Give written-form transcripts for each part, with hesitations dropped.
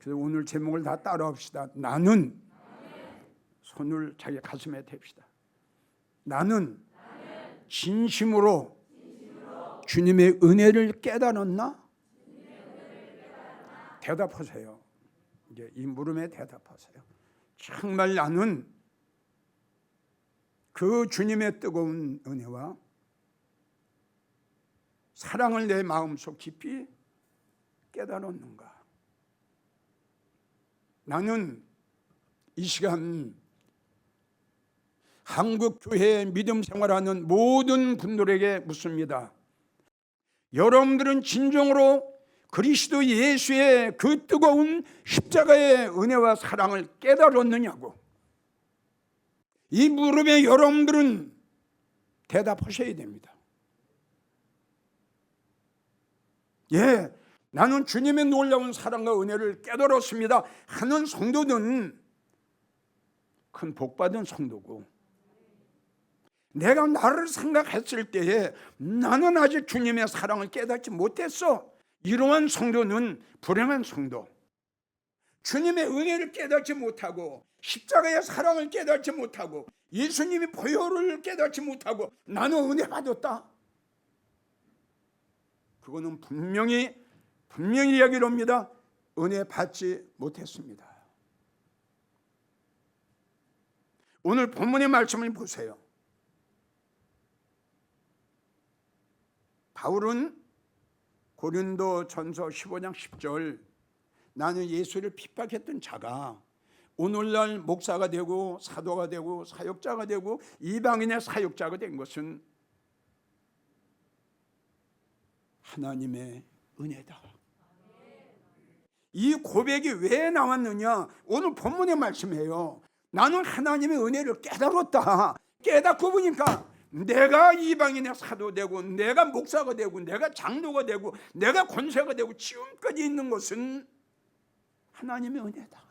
그래서 오늘 제목을 다 따라합시다. 나는 손을 자기 가슴에 댑시다. 나는 진심으로 주님의 은혜를 깨달았나? 대답하세요. 이제 이 물음에 대답하세요. 정말 나는 그 주님의 뜨거운 은혜와 사랑을 내 마음속 깊이 깨달았는가? 나는 이 시간 한국 교회의 믿음 생활하는 모든 분들에게 묻습니다. 여러분들은 진정으로 그리스도 예수의 그 뜨거운 십자가의 은혜와 사랑을 깨달았느냐고. 이 물음에 여러분들은 대답하셔야 됩니다. 예, 나는 주님의 놀라운 사랑과 은혜를 깨달았습니다 하는 성도는 큰 복받은 성도고, 내가 나를 생각했을 때에 나는 아직 주님의 사랑을 깨닫지 못했어, 이러한 성도는 불행한 성도. 주님의 은혜를 깨닫지 못하고 십자가의 사랑을 깨닫지 못하고 예수님의 보혈을 깨닫지 못하고 나는 은혜 받았다, 그거는 분명히 이야기를 합니다. 은혜 받지 못했습니다. 오늘 본문의 말씀을 보세요. 바울은 고린도전서 15장 10절, 나는 예수를 핍박했던 자가 오늘날 목사가 되고 사도가 되고 사역자가 되고 이방인의 사역자가 된 것은 하나님의 은혜다. 이 고백이 왜 나왔느냐? 오늘 본문의 말씀이에요. 나는 하나님의 은혜를 깨달았다. 깨닫고 보니까 내가 이방인의 사도 되고 내가 목사가 되고 내가 장로가 되고 내가 권세가 되고 지금까지 있는 것은 하나님의 은혜다.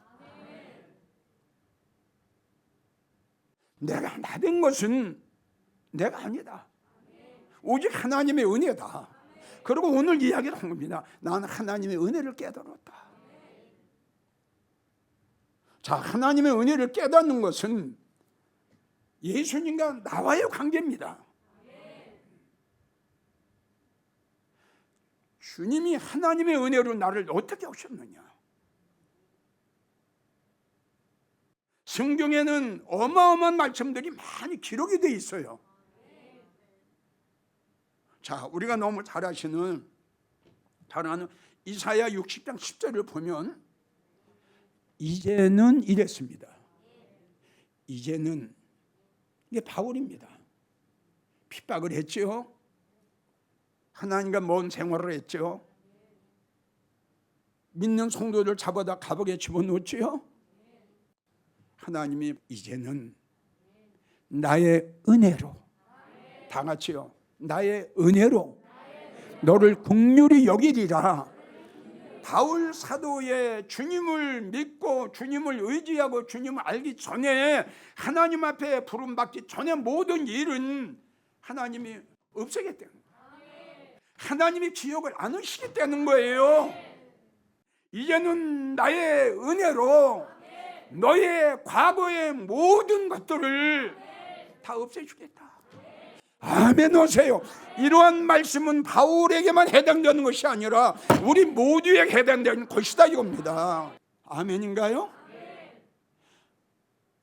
내가 나된 것은 내가 아니다. 오직 하나님의 은혜다. 그리고 오늘 이야기를 한 겁니다. 나는 하나님의 은혜를 깨달았다. 자, 하나님의 은혜를 깨닫는 것은 예수님과 나와의 관계입니다. 주님이 하나님의 은혜로 나를 어떻게 오셨느냐? 성경에는 어마어마한 말씀들이 많이 기록이 되어 있어요. 자, 우리가 너무 잘 아는 이사야 60장 10절을 보면 이제는 이랬습니다. 이제는, 이게 바울입니다. 핍박을 했죠. 하나님과 먼 생활을 했죠. 믿는 성도들 잡아다 감옥에 집어넣었죠. 하나님이 이제는 나의 은혜로, 다 같이요, 나의 은혜로 너를 긍휼히 여기리라. 바울 사도의 주님을 믿고 주님을 의지하고 주님을 알기 전에, 하나님 앞에 부름받기 전에 모든 일은 하나님이 없애겠다는 거예요. 하나님이 기억을 안 하시겠다는 거예요. 이제는 나의 은혜로 너의 과거의 모든 것들을 다 없애주겠다. 아멘 하세요. 이러한 말씀은 바울에게만 해당되는 것이 아니라 우리 모두에게 해당되는 것이다 이겁니다. 아멘인가요?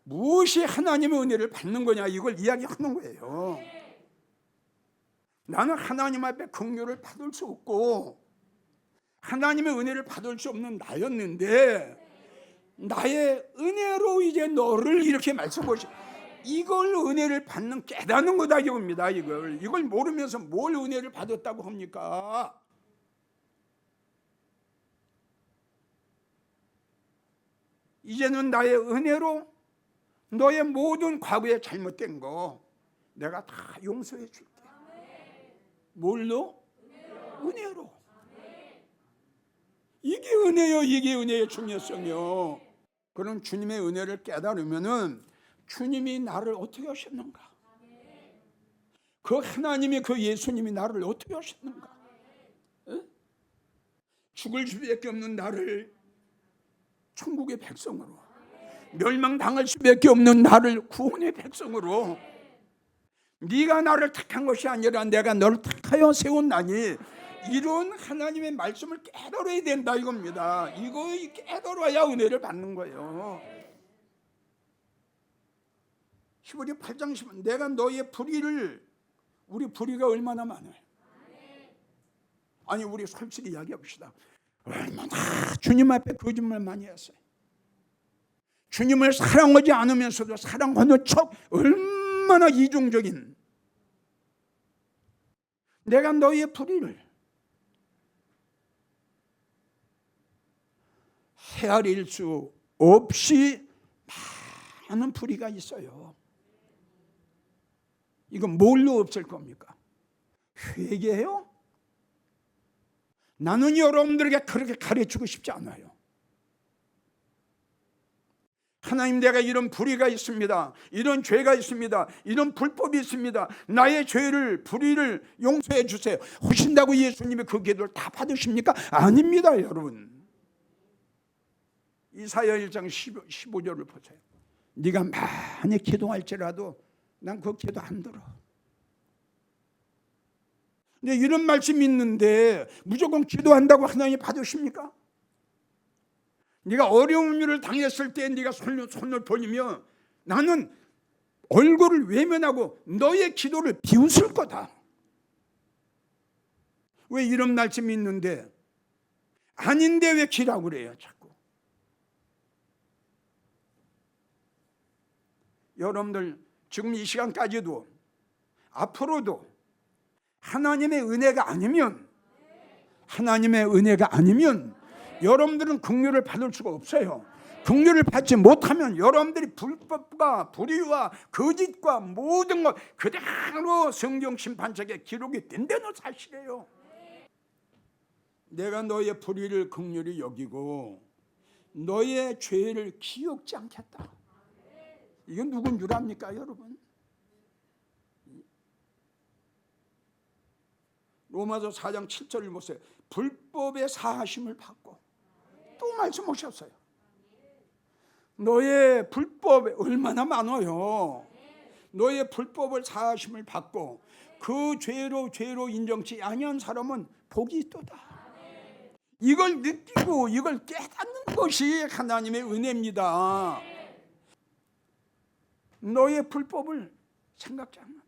무엇이 하나님의 은혜를 받는 거냐, 이걸 이야기하는 거예요. 나는 하나님 앞에 긍휼을 받을 수 없고 하나님의 은혜를 받을 수 없는 나였는데, 나의 은혜로 이제 너를 이렇게 말씀하시, 이걸 은혜를 받는 깨닫는 거다 이겁니다. 이걸 모르면서 뭘 은혜를 받았다고 합니까? 이제는 나의 은혜로 너의 모든 과거에 잘못된 거 내가 다 용서해 줄게. 뭘로? 은혜로. 이게 은혜요, 이게 은혜의 중요성이요. 그런 주님의 은혜를 깨달으면은 주님이 나를 어떻게 하셨는가? 그 하나님이, 그 예수님이 나를 어떻게 하셨는가? 에? 죽을 수밖에 없는 나를 천국의 백성으로, 멸망당할 수밖에 없는 나를 구원의 백성으로, 네가 나를 택한 것이 아니라 내가 너를 택하여 세웠나니, 이런 하나님의 말씀을 깨달아야 된다 이겁니다. 이거 깨달아야 은혜를 받는 거예요. 히브리 8장 10은 내가 너의 불의를, 우리 불의가 얼마나 많아요. 아니 우리 솔직히 이야기해 봅시다. 얼마나 주님 앞에 거짓말 많이 했어요. 주님을 사랑하지 않으면서도 사랑하는 척 얼마나 이중적인, 내가 너의 불의를 헤아릴 수 없이 많은 불의가 있어요. 이건 뭘로 없앨 겁니까? 회개해요? 나는 여러분들에게 그렇게 가르치고 싶지 않아요. 하나님, 내가 이런 불의가 있습니다. 이런 죄가 있습니다. 이런 불법이 있습니다. 나의 죄를, 불의를 용서해 주세요 하신다고 예수님이 그 기도를 다 받으십니까? 아닙니다, 여러분. 이사야 1장 15절을 보세요. 네가 많이 기도할지라도 난 그 기도 안 들어. 근데 이런 말씀이 있는데 무조건 기도한다고 하나님이 받으십니까? 네가 어려운 일을 당했을 때 네가 손을 벌리면 나는 얼굴을 외면하고 너의 기도를 비웃을 거다. 왜 이런 말씀이 있는데 아닌데 왜 기라고 그래요 자꾸. 여러분들 지금 이 시간까지도 앞으로도 하나님의 은혜가 아니면, 여러분들은 긍휼을 받을 수가 없어요. 긍휼을 받지 못하면 여러분들이 불법과 불의와 거짓과 모든 것 그대로 성경 심판책에 기록이 된다는 사실이에요. 내가 너의 불의를 긍휼히 여기고 너의 죄를 기억지 않겠다. 이건 누군 줄 압니까 여러분? 로마서 4장 7절을 보세요. 불법의 사하심을 받고 또 말씀하셨어요. 너의 불법이 얼마나 많아요. 너의 불법을 사하심을 받고 그 죄로 인정치 아니한 사람은 복이 있도다. 이걸 느끼고 이걸 깨닫는 것이 하나님의 은혜입니다. 너의 불법을 생각지 않는다.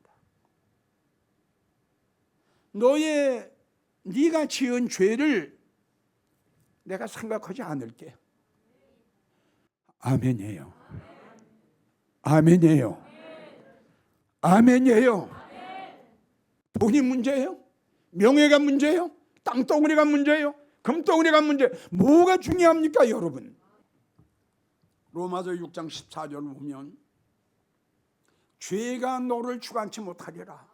네가 지은 죄를 내가 생각하지 않을게. 아멘이에요. 아멘이에요. 아멘이에요. 돈이 문제예요? 명예가 문제예요? 땅덩어리가 문제예요? 금덩어리가 문제? 뭐가 중요합니까 여러분? 로마서 6장 14절 보면 죄가 너를 주관치 못하리라.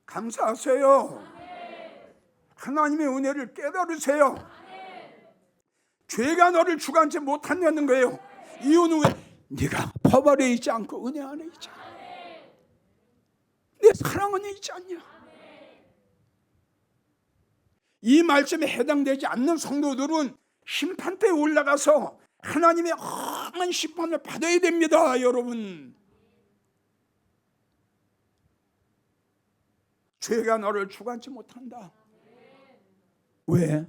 감사하세요. 하나님의 은혜를 깨달으세요. 죄가 너를 주관치 못한다는 거예요. 이유는 왜? 네가 법 아래 있지 않고 은혜 안에 있지 않냐. 내 사랑 안에 있지 않냐. 이 말씀에 해당되지 않는 성도들은 심판대에 올라가서 하나님의 험한 심판을 받아야 됩니다 여러분. 죄가 너를 주관치 못한다. 왜?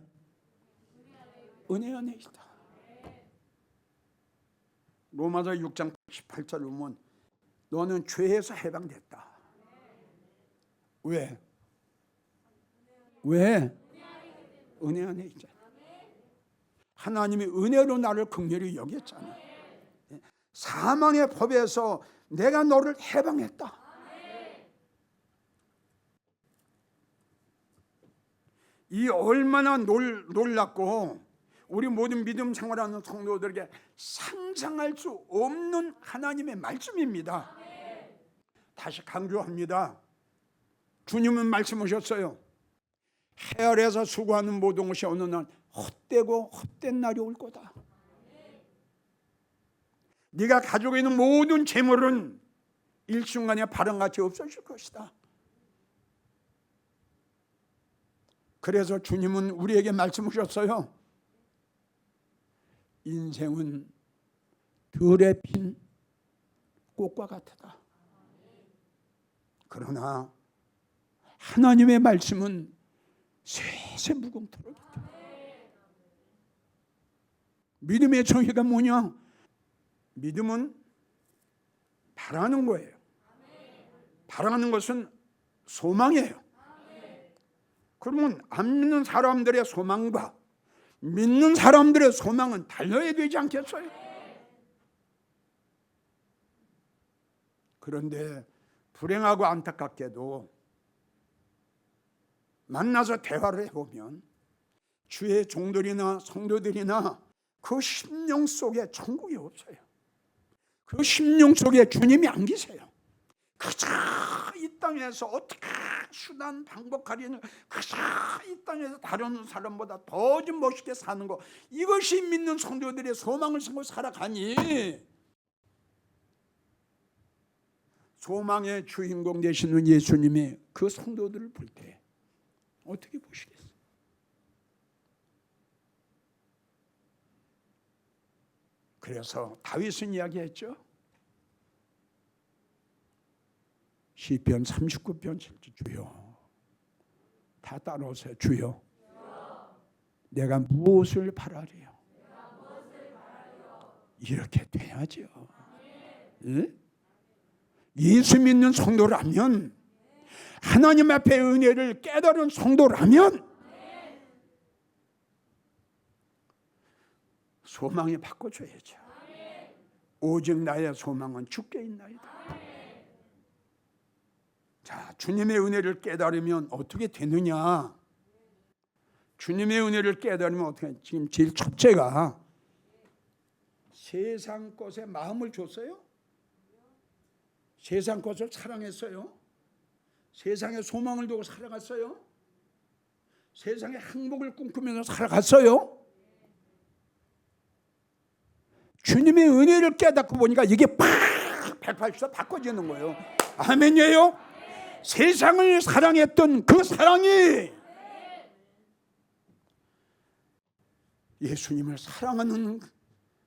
은혜 안에 있다. 로마서 6장 18절을 보면 너는 죄에서 해방됐다. 왜? 은혜 안에 있잖아. 하나님이 은혜로 나를 긍휼히 여겼잖아. 사망의 법에서 내가 너를 해방했다. 이 얼마나 놀랍고 우리 모든 믿음 생활하는 성도들에게 상상할 수 없는 하나님의 말씀입니다. 다시 강조합니다. 주님은 말씀하셨어요. 해 아래에서 수고하는 모든 것이 어느 날 헛되고 헛된 날이 올 거다. 네가 가지고 있는 모든 재물은 일순간에 바람같이 없어질 것이다. 그래서 주님은 우리에게 말씀하셨어요. 인생은 들에 핀 꽃과 같다. 그러나 하나님의 말씀은 쇠쇠 무궁토록이다. 믿음의 정의가 뭐냐? 믿음은 바라는 거예요. 바라는 것은 소망이에요. 그러면 안 믿는 사람들의 소망과 믿는 사람들의 소망은 달라야 되지 않겠어요? 그런데 불행하고 안타깝게도 만나서 대화를 해보면 주의 종들이나 성도들이나 그 심령 속에 천국이 없어요. 그 심령 속에 주님이 안 계세요. 그저 이 땅에서 어떻게 수단 방법하려는 그저 이 땅에서 다른 사람보다 더 좀 멋있게 사는 거, 이것이 믿는 성도들의 소망을 삼고 살아가니 소망의 주인공 되시는 예수님이 그 성도들을 볼 때 어떻게 보시겠어요? 그래서 다윗은 이야기했죠. 시편 39편 7절 주여, 다 따라오세요. 주여, 내가 무엇을 바라리요? 이렇게 돼야죠. 예? 예수 믿는 성도라면, 하나님 앞에 은혜를 깨달은 성도라면 소망이 바꿔줘야죠. 오직 나의 소망은 주께 있나이다. 자, 주님의 은혜를 깨달으면 어떻게 되느냐? 주님의 은혜를 깨달으면 어떻게? 지금 제일 첫째가 세상 것에 마음을 줬어요? 세상 것을 사랑했어요? 세상에 소망을 두고 살아갔어요? 세상에 행복을 꿈꾸면서 살아갔어요? 주님의 은혜를 깨닫고 보니까 이게 팍 180도 바꿔지는 거예요. 아멘이에요? 세상을 사랑했던 그 사랑이 예수님을 사랑하는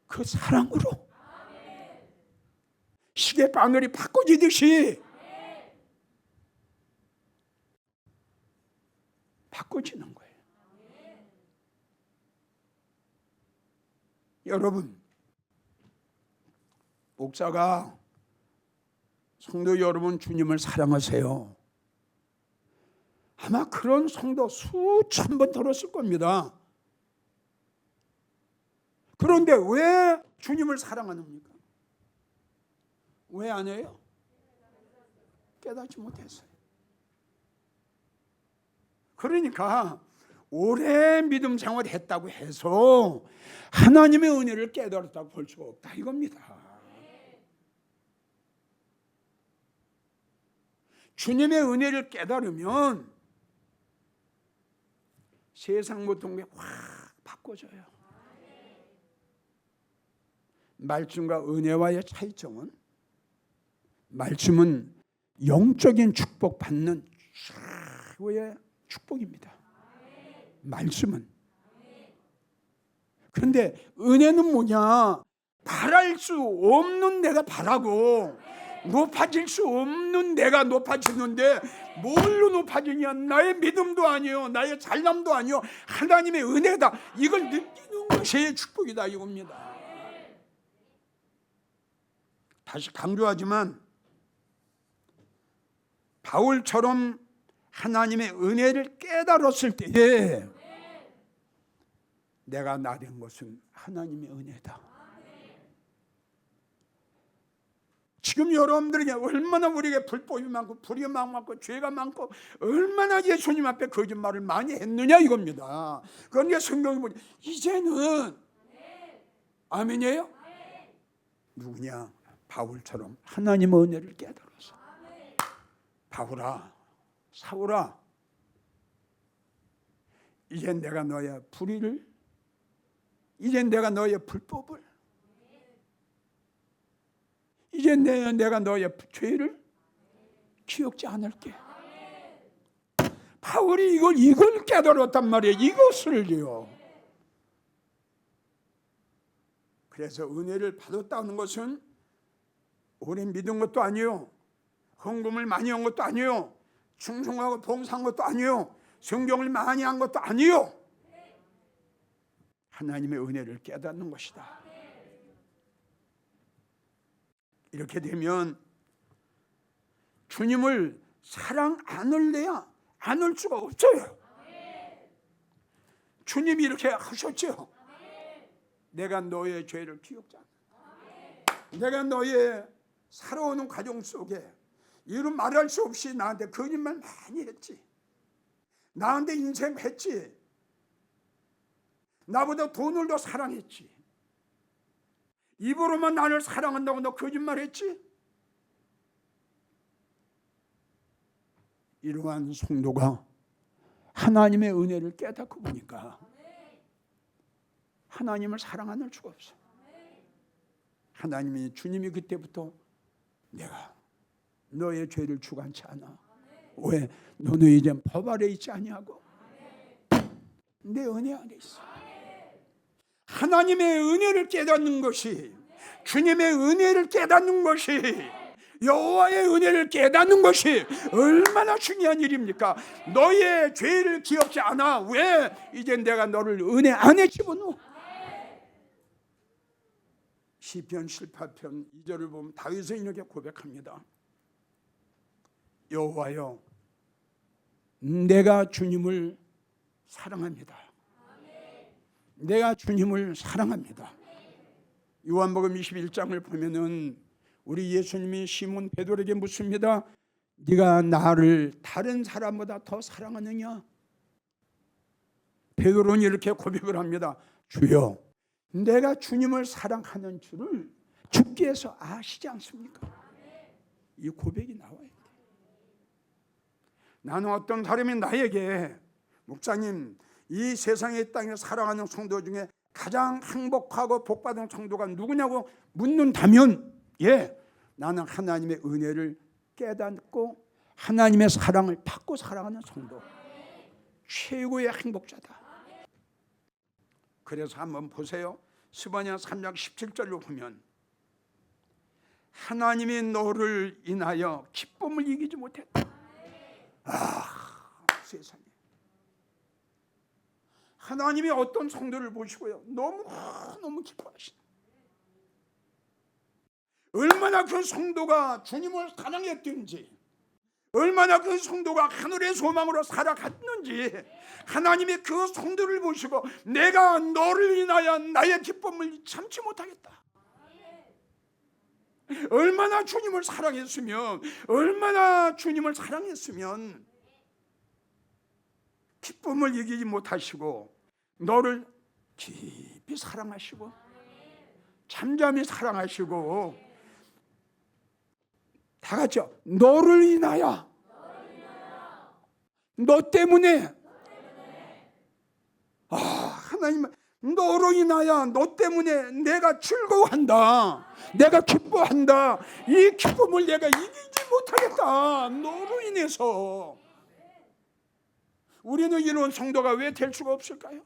그 사랑으로 시계 바늘이 바꿔지듯이 바꿔지는 거예요. 여러분, 목사가 성도 여러분 주님을 사랑하세요. 아마 그런 성도 수천 번 들었을 겁니다. 그런데 왜 주님을 사랑하는입니까? 왜 안 해요? 깨닫지 못했어요. 그러니까 오래 믿음 생활했다고 해서 하나님의 은혜를 깨달았다고 볼 수가 없다 이겁니다. 주님의 은혜를 깨달으면 세상 모든 게 확 바꿔져요. 말씀과 은혜와의 차이점은, 말씀은 영적인 축복 받는 최고의 축복입니다. 말씀은. 그런데 은혜는 뭐냐? 바랄 수 없는 내가 바라고 높아질 수 없는 내가 높아지는데, 뭘로 높아지냐? 나의 믿음도 아니요, 나의 잘남도 아니요, 하나님의 은혜다. 이걸 느끼는 것이 축복이다 이겁니다. 다시 강조하지만 바울처럼 하나님의 은혜를 깨달았을 때에 내가 나 된 것은 하나님의 은혜다. 지금 여러분들에게 얼마나 우리에게 불법이 많고 불의가 많고 죄가 많고 얼마나 예수님 앞에 거짓말을 많이 했느냐 이겁니다. 그런데 성경이 보니 이제는 아멘이에요? 누구냐? 바울처럼 하나님의 은혜를 깨달아서, 바울아, 사울아, 이젠 내가 너의 불의를, 이젠 내가 너의 불법을, 이제 내가 너의 죄를 기억지 않을게. 바울이 이걸 깨달았단 말이에요. 이것을요. 그래서 은혜를 받았다는 것은 오래 믿은 것도 아니요, 헌금을 많이 한 것도 아니요, 충성하고 봉사한 것도 아니요, 성경을 많이 한 것도 아니요, 하나님의 은혜를 깨닫는 것이다. 이렇게 되면 주님을 사랑 안 할래야 안 할 수가 없어요. 주님이 이렇게 하셨죠. 내가 너의 죄를 기억지 않는다. 내가 너의 살아오는 과정 속에 이런 말할 수 없이 나한테 거짓말 많이 했지. 나한테 인생했지. 나보다 돈을 더 사랑했지. 입으로만 나를 사랑한다고 너 거짓말했지. 이러한 성도가 하나님의 은혜를 깨닫고 보니까 하나님을 사랑 안 할 수가 없어. 주님이 그때부터 내가 너의 죄를 주관치 않아. 왜? 너는 이제 법 아래 있지 아니하고 내 은혜 안에 있어. 하나님의 은혜를 깨닫는 것이, 주님의 은혜를 깨닫는 것이, 여호와의 은혜를 깨닫는 것이 얼마나 중요한 일입니까? 너의 죄를 기억지 않아. 왜? 이제 내가 너를 은혜 안에 집어넣어. 시편 18편 2절을 보면 다윗은 이렇게 고백합니다. 여호와여, 내가 주님을 사랑합니다. 내가 주님을 사랑합니다. 요한복음 21장을 보면은 우리 예수님이 시몬 베드로에게 묻습니다. 네가 나를 다른 사람보다 더 사랑하느냐? 베드로는 이렇게 고백을 합니다. 주여, 내가 주님을 사랑하는 줄을 주께서 아시지 않습니까? 이 고백이 나와야 돼. 나는 어떤 사람이 나에게 목사님, 이 세상의 땅에 살아가는 성도 중에 가장 행복하고 복받은 성도가 누구냐고 묻는다면, 나는 하나님의 은혜를 깨닫고 하나님의 사랑을 받고 살아가는 성도, 최고의 행복자다. 그래서 한번 보세요. 스바냐 3장 17절로 보면 하나님이 너를 인하여 기쁨을 이기지 못했다. 세상에, 하나님이 어떤 성도를 보시고요, 너무 기뻐하시다. 얼마나 그 성도가 주님을 사랑했든지, 얼마나 그 성도가 하늘의 소망으로 살아갔는지 하나님이 그 성도를 보시고 내가 너를 인하여 나의 기쁨을 참지 못하겠다. 얼마나 주님을 사랑했으면, 얼마나 주님을 사랑했으면 기쁨을 이기지 못하시고 너를 깊이 사랑하시고 잠잠히 사랑하시고, 다 같이요, 너를 인하여, 너 때문에, 하나님, 너로 인하여, 너 때문에 내가 즐거워한다, 내가 기뻐한다. 이 기쁨을 내가 이기지 못하겠다. 너로 인해서. 우리는 이런 성도가 왜 될 수가 없을까요?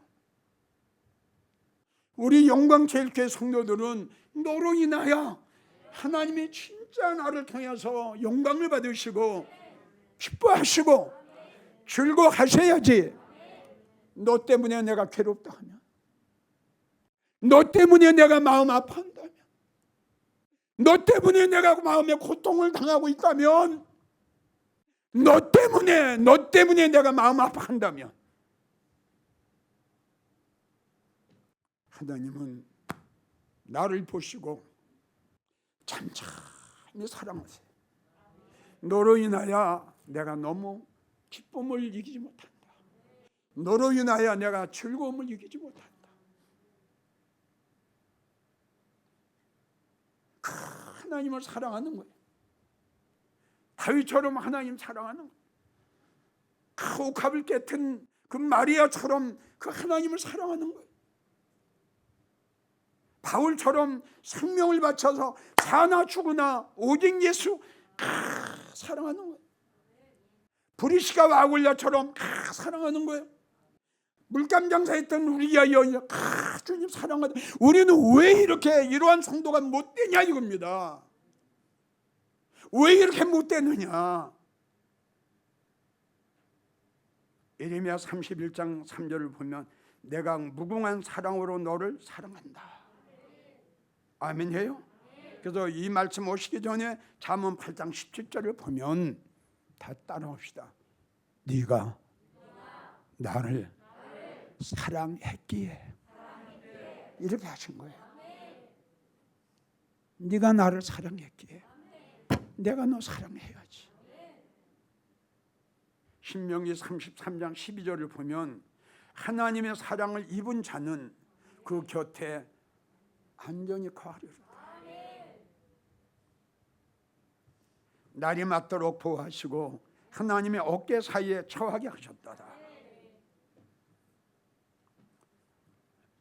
우리 영광제일교회 성도들은 너로 인하여 하나님이 진짜 나를 통해서 영광을 받으시고 기뻐하시고 즐거워하셔야지. 너 때문에 내가 괴롭다 하면, 너 때문에 내가 마음 아파한다면, 너 때문에 내가 마음에 고통을 당하고 있다면, 너 때문에 내가 마음 아파한다면, 하나님은 나를 보시고 찬찬히 사랑하세요. 너로 인하여 내가 너무 기쁨을 이기지 못한다. 너로 인하여 내가 즐거움을 이기지 못한다. 하나님을 사랑하는 거예요. 다윗처럼 하나님 사랑하는 거예요. 그 옥합을 깨튼 그 마리아처럼 그 하나님을 사랑하는 거예요. 바울처럼 생명을 바쳐서 사나 죽으나 오직 예수 사랑하는 거예요. 브리시가와 아굴랴처럼 사랑하는 거예요. 물감 장사했던 우리야 여인, 주님 사랑하다. 우리는 왜 이렇게 이러한 성도가 못 되냐 이겁니다. 왜 이렇게 못 되느냐? 예레미야 31장 3절을 보면 내가 무궁한 사랑으로 너를 사랑한다. 아멘해요? 그래서 이 말씀 오시기 전에 잠언 8장 17절을 보면 다 따라옵시다. 네가 나를 사랑했기에 이렇게 하신 거예요. 네가 나를 사랑했기에 내가 너 사랑해야지. 신명기 33장 12절을 보면 하나님의 사랑을 입은 자는 그 곁에 안전히 거하리로다. 날이 맞도록 보호하시고 하나님의 어깨 사이에 처하게 하셨다라.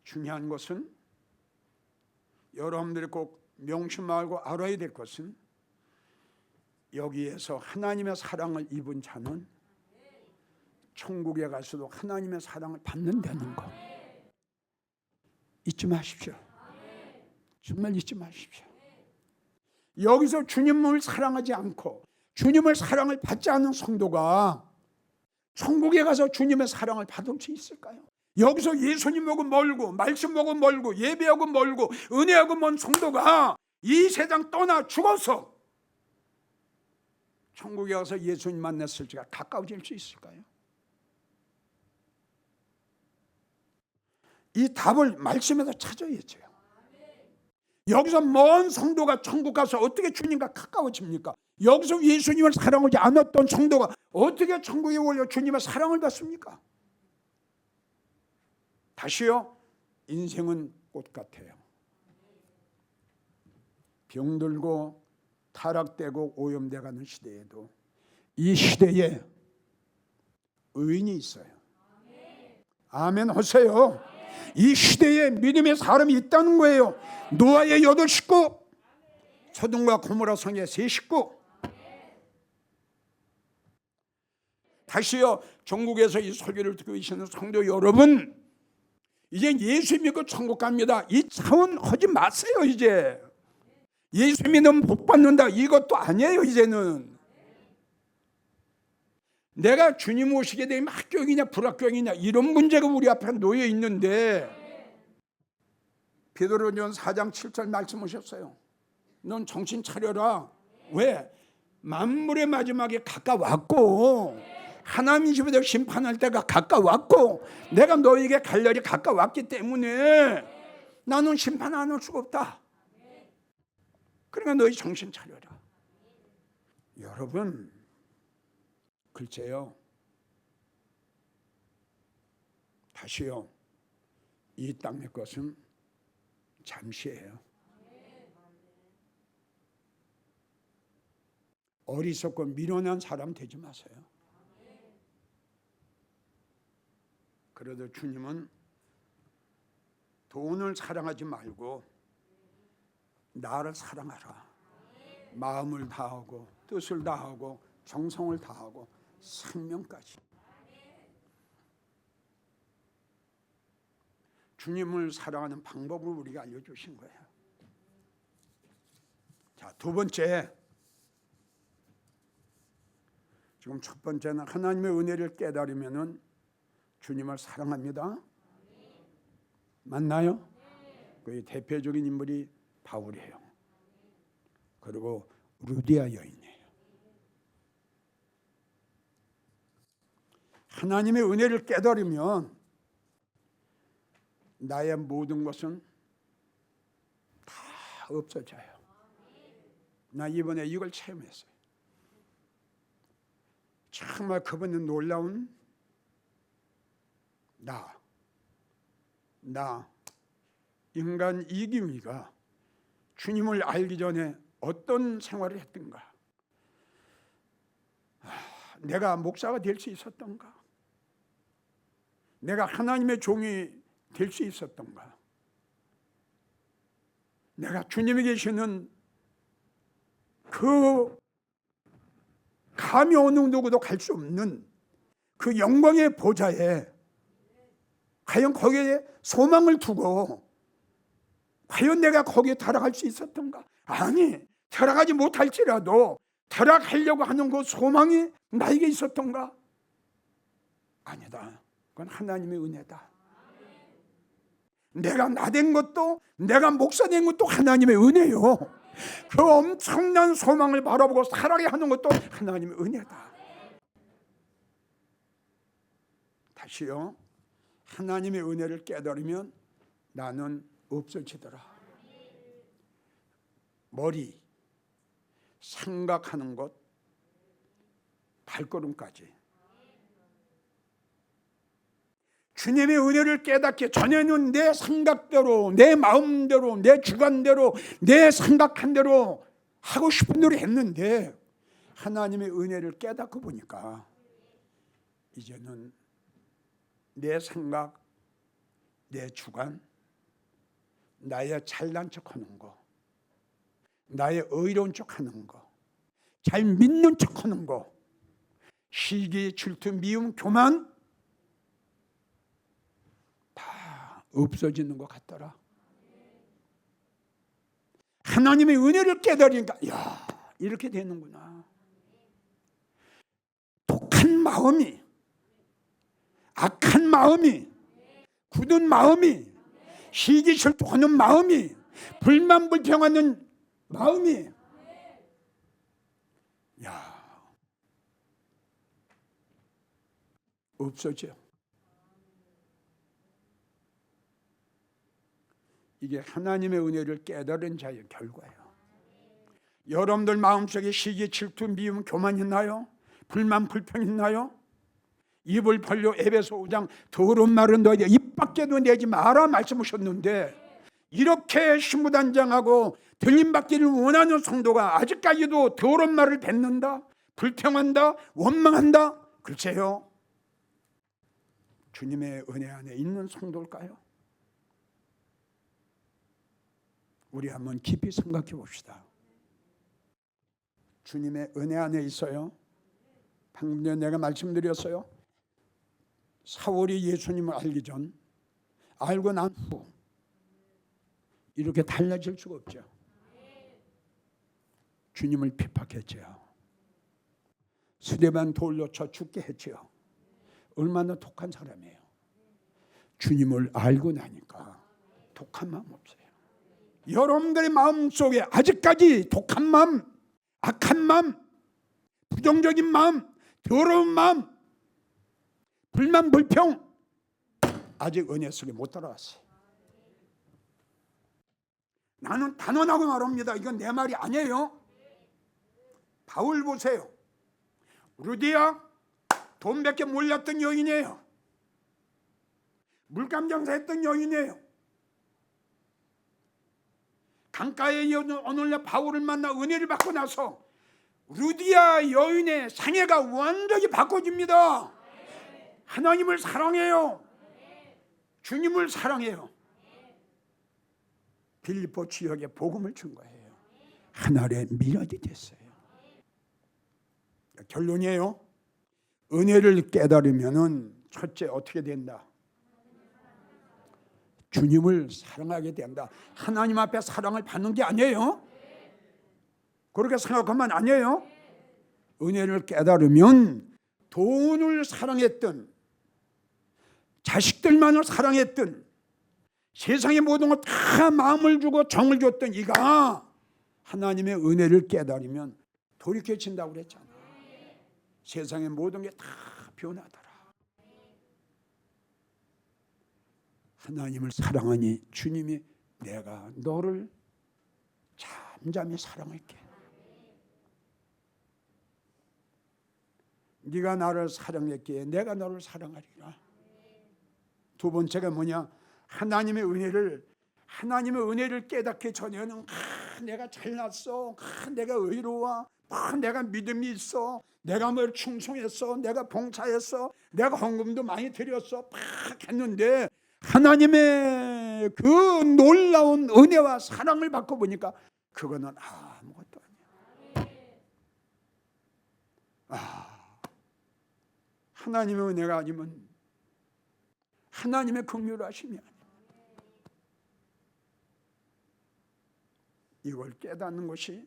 중요한 것은 여러분들이 꼭 명심하고 알아야 될 것은 여기에서 하나님의 사랑을 입은 자는 천국에 가서도 하나님의 사랑을 받는다는 거 잊지 마십시오. 정말 잊지 마십시오. 여기서 주님을 사랑하지 않고 주님을 사랑을 받지 않는 성도가 천국에 가서 주님의 사랑을 받을 수 있을까요? 여기서 예수님하고 멀고 말씀하고 멀고 예배하고 멀고 은혜하고 먼 성도가 이 세상 떠나 죽어서 천국에 가서 예수님 만났을 때가 가까워질 수 있을까요? 이 답을 말씀에서 찾아야죠. 여기서 먼 성도가 천국 가서 어떻게 주님과 가까워집니까? 여기서 예수님을 사랑하지 않았던 성도가 어떻게 천국에 올려 주님의 사랑을 받습니까? 다시요, 인생은 꽃 같아요. 병들고 타락되고 오염돼가는 시대에도 이 시대에 의인이 있어요. 아멘 하세요. 이 시대에 믿음의 사람이 있다는 거예요. 노아의 8식구, 소돔과 고모라 성의 3식구. 다시요, 전국에서 이 설교를 듣고 계시는 성도 여러분, 이제 예수 믿고 천국 갑니다. 이 차원 하지 마세요. 이제 예수 믿으면 복 받는다 이것도 아니에요. 이제는 내가 주님 오시게 되면 합격이냐 불합격이냐 이런 문제가 우리 앞에 놓여 있는데 베드로전 4장 7절 말씀 하셨어요. 넌 정신 차려라. 왜? 만물의 마지막에 가까웠고 하나님 집에서 심판할 때가 가까웠고 내가 너에게 갈 날이 가까웠기 때문에 나는 심판 안 할 수가 없다. 그러니까 너희 정신 차려라. 여러분, 글쎄요, 다시요, 이 땅의 것은 잠시예요. 어리석고 미련한 사람 되지 마세요. 그래도 주님은 돈을 사랑하지 말고 나를 사랑하라. 마음을 다하고 뜻을 다하고 정성을 다하고 생명까지. 주님을 사랑하는 방법을 우리가 알려주신 거예요. 자, 두 번째, 지금 첫 번째는 하나님의 은혜를 깨달으면은 주님을 사랑합니다. 맞나요? 그 대표적인 인물이 바울이에요. 그리고 루디아 여인이에요. 하나님의 은혜를 깨달으면 나의 모든 것은 다 없어져요. 나 이번에 이걸 체험했어요. 정말 그분은 놀라운 나 인간 이기미가 주님을 알기 전에 어떤 생활을 했던가, 내가 목사가 될 수 있었던가, 내가 하나님의 종이 될 수 있었던가, 내가 주님이 계시는 그 감히 어느 누구도 갈 수 없는 그 영광의 보좌에 과연 거기에 소망을 두고 과연 내가 거기에 들어갈 수 있었던가? 아니, 들어가지 못할지라도 들어가려고 하는 그 소망이 나에게 있었던가? 아니다. 그건 하나님의 은혜다. 내가 나된 것도, 내가 목사 된 것도 하나님의 은혜요. 그 엄청난 소망을 바라보고 살아가게 하는 것도 하나님의 은혜다. 다시요, 하나님의 은혜를 깨달으면 나는 없어지더라. 머리, 생각하는 것, 발걸음까지 주님의 은혜를 깨닫기 전에는 내 생각대로, 내 마음대로, 내 주관대로, 내 생각한 대로 하고 싶은 대로 했는데 하나님의 은혜를 깨닫고 보니까 이제는 내 생각, 내 주관, 나의 잘난 척하는 거, 나의 의로운 척하는 거, 잘 믿는 척하는 거, 시기, 질투, 미움, 교만 다 없어지는 것 같더라. 하나님의 은혜를 깨달으니까 야, 이렇게 되는구나. 독한 마음이, 악한 마음이, 굳은 마음이, 시기 질투하는 마음이, 불만 불평하는 마음이, 야, 없어져요. 이게 하나님의 은혜를 깨달은 자의 결과예요. 여러분들 마음속에 시기, 질투, 미움, 교만 있나요? 불만, 불평 있나요? 입을 벌려 에베소 5장 더러운 말은 너희들 입 밖에도 내지 마라 말씀하셨는데 이렇게 신무단장하고 들림받기를 원하는 성도가 아직까지도 더러운 말을 뱉는다, 불평한다, 원망한다. 글쎄요, 주님의 은혜 안에 있는 성도일까요? 우리 한번 깊이 생각해 봅시다. 주님의 은혜 안에 있어요? 방금 전에 내가 말씀드렸어요. 사울이 예수님을 알기 전, 알고 난 후 이렇게 달라질 수가 없죠. 주님을 핍박했죠. 스데반 돌로 쳐 죽게 했죠. 얼마나 독한 사람이에요. 주님을 알고 나니까 독한 마음 없어요. 여러분들의 마음속에 아직까지 독한 마음, 악한 마음, 부정적인 마음, 더러운 마음, 불만 불평 아직 은혜 속에 못 들어왔어요. 나는 단언하고 말합니다. 이건 내 말이 아니에요. 바울 보세요. 루디아 돈 몇 개 몰렸던 여인이에요. 물감 장사했던 여인이에요. 강가의 여인 오늘날 바울을 만나 은혜를 받고 나서 루디아 여인의 상해가 완전히 바꿔집니다. 하나님을 사랑해요. 주님을 사랑해요. 빌립보 지역에 복음을 준 거예요. 하늘의 미랄이 됐어요. 결론이에요. 은혜를 깨달으면은 첫째 어떻게 된다? 주님을 사랑하게 된다. 하나님 앞에 사랑을 받는 게 아니에요. 그렇게 생각하면 아니에요. 은혜를 깨달으면 돈을 사랑했던, 자식들만을 사랑했던, 세상의 모든 것 다 마음을 주고 정을 줬던 이가 하나님의 은혜를 깨달으면 돌이켜진다고 그랬잖아. 세상의 모든 게 다 변하더라. 하나님을 사랑하니 주님이 내가 너를 잠잠히 사랑할게. 네가 나를 사랑했기에 내가 너를 사랑하리라. 두 번째가 뭐냐? 하나님의 은혜를 깨닫기 전에는 내가 잘났어, 내가 의로워, 내가 믿음이 있어, 내가 뭘 충성했어, 내가 봉사했어, 내가 헌금도 많이 드렸어, 했는데 하나님의 그 놀라운 은혜와 사랑을 받고 보니까 그거는 아무것도 아니야. 하나님의 은혜가 아니면 하나님의 긍휼하심이 아니에요. 이걸 깨닫는 것이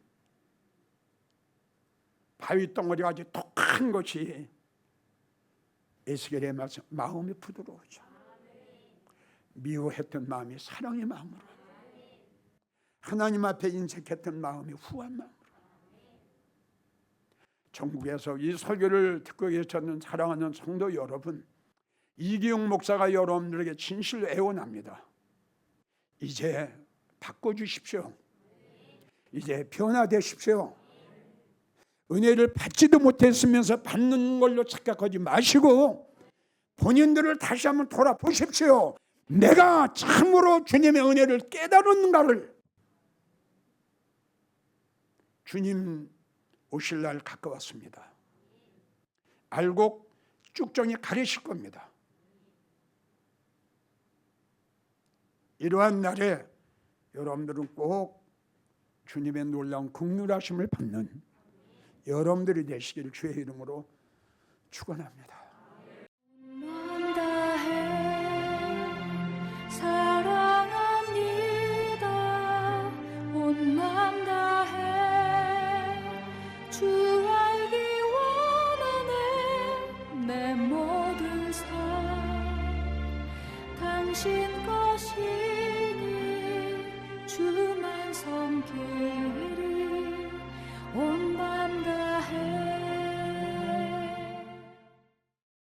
바위 덩어리가 아주 독한 것이 에스겔의 마음이 부드러우죠. 미워했던 마음이 사랑의 마음으로, 하나님 앞에 인색했던 마음이 후한 마음으로. 전국에서 이 설교를 듣고 계셨는 사랑하는 성도 여러분, 이기용 목사가 여러분들에게 진실로 애원합니다. 이제 바꿔주십시오. 이제 변화되십시오. 은혜를 받지도 못했으면서 받는 걸로 착각하지 마시고 본인들을 다시 한번 돌아보십시오. 내가 참으로 주님의 은혜를 깨달았는가를. 주님 오실 날 가까웠습니다. 알곡 쭉정이 가리실 겁니다. 이러한 날에 여러분들은 꼭 주님의 놀라운 긍휼하심을 받는 여러분들이 되시기를 주의 이름으로 축원합니다. 사랑합니다. 온 마음 다해 주 알기 원하네. 내 모든 삶 당신 것이니 주만 섬기